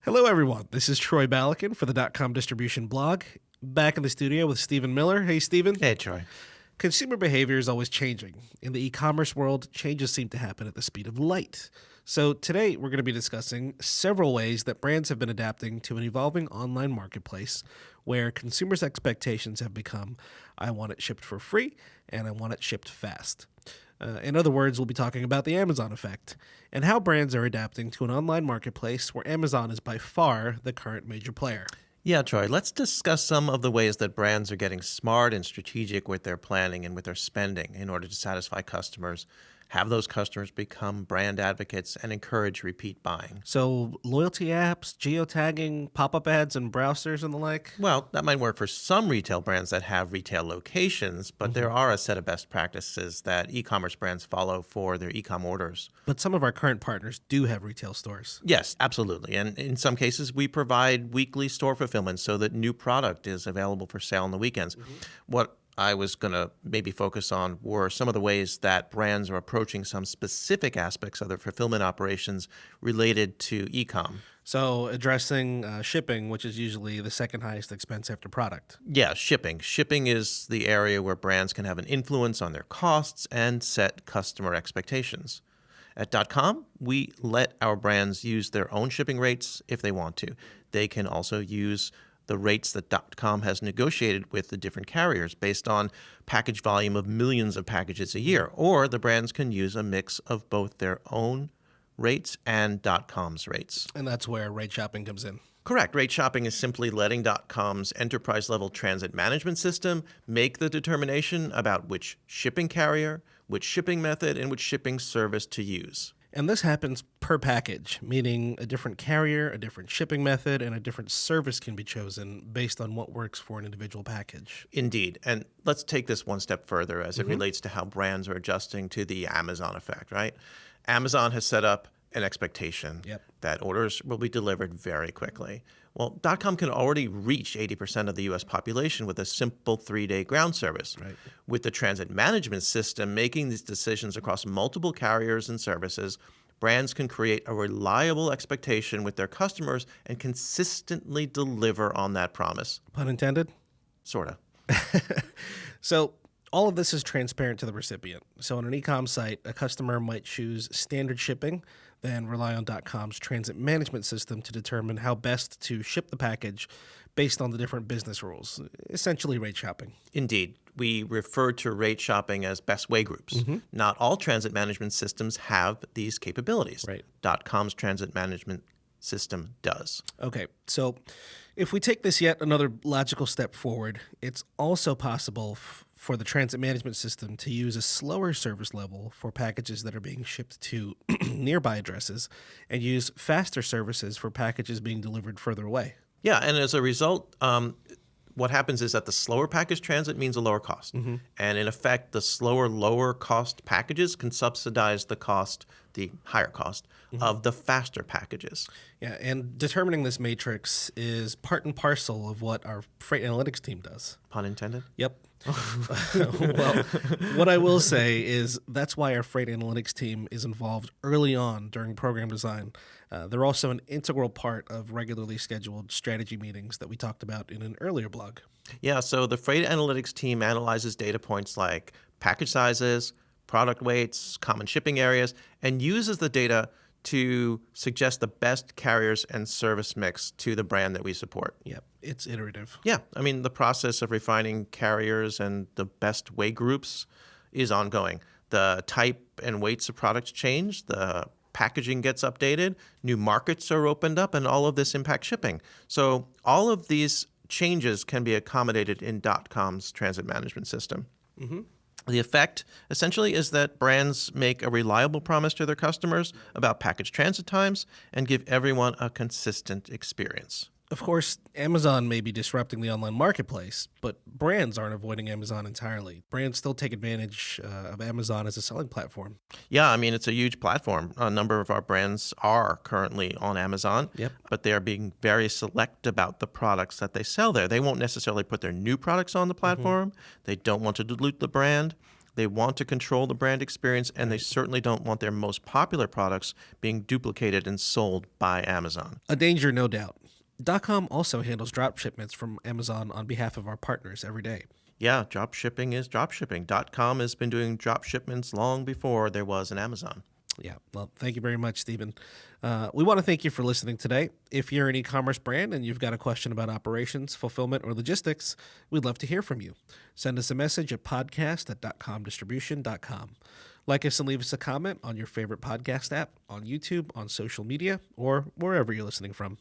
Hello, everyone. This is Troy Balakhan for the Dotcom distribution blog. Back in the studio with Stephen Miller. Hey, Stephen. Hey, Troy. Consumer behavior is always changing. In the e-commerce world, changes seem to happen at the speed of light. So today, we're going to be discussing several ways that brands have been adapting to an evolving online marketplace where consumers' expectations have become, I want it shipped for free, and I want it shipped fast. In other words, we'll be talking about the Amazon effect and how brands are adapting to an online marketplace where Amazon is by far the current major player. Yeah, Troy, let's discuss some of the ways that brands are getting smart and strategic with their planning and with their spending in order to satisfy customers, have those customers become brand advocates, and encourage repeat buying. So loyalty apps, geotagging, pop-up ads, and browsers and the like? Well, that might work for some retail brands that have retail locations, but there are a set of best practices that e-commerce brands follow for their e-com orders. But some of our current partners do have retail stores. Yes, absolutely. And in some cases, we provide weekly store fulfillment so that new product is available for sale on the weekends. What I was going to maybe focus on were some of the ways that brands are approaching some specific aspects of their fulfillment operations related to e-com. So addressing shipping, which is usually the second highest expense after product. Yeah, shipping. Shipping is the area where brands can have an influence on their costs and set customer expectations. At Dotcom, we let our brands use their own shipping rates if they want to. They can also use the rates that Dotcom has negotiated with the different carriers based on package volume of millions of packages a year. Or the brands can use a mix of both their own rates and Dotcom's rates. And that's where rate shopping comes in. Correct. Rate shopping is simply letting Dotcom's enterprise-level transit management system make the determination about which shipping carrier, which shipping method, and which shipping service to use. And this happens per package, meaning a different carrier, a different shipping method, and a different service can be chosen based on what works for an individual package. Indeed. And let's take this one step further as it relates to how brands are adjusting to the Amazon effect, right? Amazon has set up an expectation that orders will be delivered very quickly. Well, Dotcom can already reach 80% of the U.S. population with a simple 3-day ground service. Right. With the transit management system making these decisions across multiple carriers and services, brands can create a reliable expectation with their customers and consistently deliver on that promise. Pun intended? Sort of. So all of this is transparent to the recipient. So on an e-com site, a customer might choose standard shipping, then rely on Dotcom's transit management system to determine how best to ship the package based on the different business rules, essentially rate shopping. Indeed. We refer to rate shopping as best way groups. Not all transit management systems have these capabilities. Right. Dotcom's transit management system does. Okay, so if we take this yet another logical step forward, it's also possible for the transit management system to use a slower service level for packages that are being shipped to nearby addresses and use faster services for packages being delivered further away. Yeah, and as a result, what happens is that the slower package transit means a lower cost. And in effect, the slower, lower cost packages can subsidize the cost, the higher cost, of the faster packages. Yeah, and determining this matrix is part and parcel of what our freight analytics team does. Pun intended? Yep. Well, what I will say is that's why our freight analytics team is involved early on during program design. They're also an integral part of regularly scheduled strategy meetings that we talked about in an earlier blog. Yeah, so the freight analytics team analyzes data points like package sizes, product weights, common shipping areas, and uses the data to suggest the best carriers and service mix to the brand that we support. Yep, it's iterative. Yeah, I mean, the process of refining carriers and the best weight groups is ongoing. The type and weights of products change, the packaging gets updated, new markets are opened up, and all of this impacts shipping. So all of these changes can be accommodated in Dotcom's transit management system. The effect, essentially, is that brands make a reliable promise to their customers about package transit times and give everyone a consistent experience. Of course, Amazon may be disrupting the online marketplace, but brands aren't avoiding Amazon entirely. Brands still take advantage of Amazon as a selling platform. Yeah, I mean, it's a huge platform. A number of our brands are currently on Amazon, but they are being very select about the products that they sell there. They won't necessarily put their new products on the platform. They don't want to dilute the brand. They want to control the brand experience, and they certainly don't want their most popular products being duplicated and sold by Amazon. A danger, no doubt. Dotcom also handles drop shipments from Amazon on behalf of our partners every day. Yeah, drop shipping is drop shipping. .com has been doing drop shipments long before there was an Amazon. Yeah, well, thank you very much, Stephen. We want to thank you for listening today. If you're an e-commerce brand and you've got a question about operations, fulfillment, or logistics, we'd love to hear from you. Send us a message at podcast@dotcomdistribution.com. Like us and leave us a comment on your favorite podcast app, on YouTube, on social media, or wherever you're listening from.